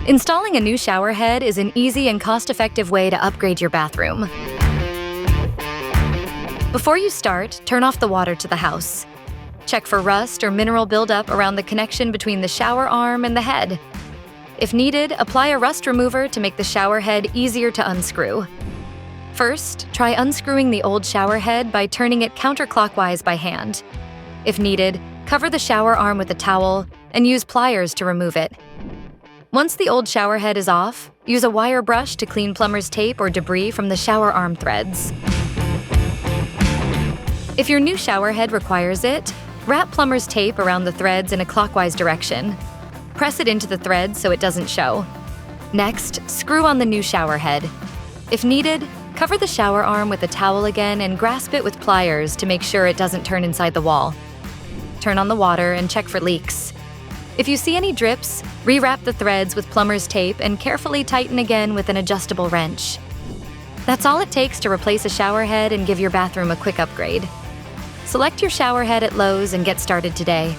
Installing a new shower head is an easy and cost-effective way to upgrade your bathroom. Before you start, turn off the water to the house. Check for rust or mineral buildup around the connection between the shower arm and the head. If needed, apply a rust remover to make the shower head easier to unscrew. First, try unscrewing the old shower head by turning it counterclockwise by hand. If needed, cover the shower arm with a towel and use pliers to remove it. Once the old shower head is off, use a wire brush to clean plumber's tape or debris from the shower arm threads. If your new shower head requires it, wrap plumber's tape around the threads in a clockwise direction. Press it into the threads so it doesn't show. Next, screw on the new shower head. If needed, cover the shower arm with a towel again and grasp it with pliers to make sure it doesn't turn inside the wall. Turn on the water and check for leaks. If you see any drips, rewrap the threads with plumber's tape and carefully tighten again with an adjustable wrench. That's all it takes to replace a shower head and give your bathroom a quick upgrade. Select your shower head at Lowe's and get started today.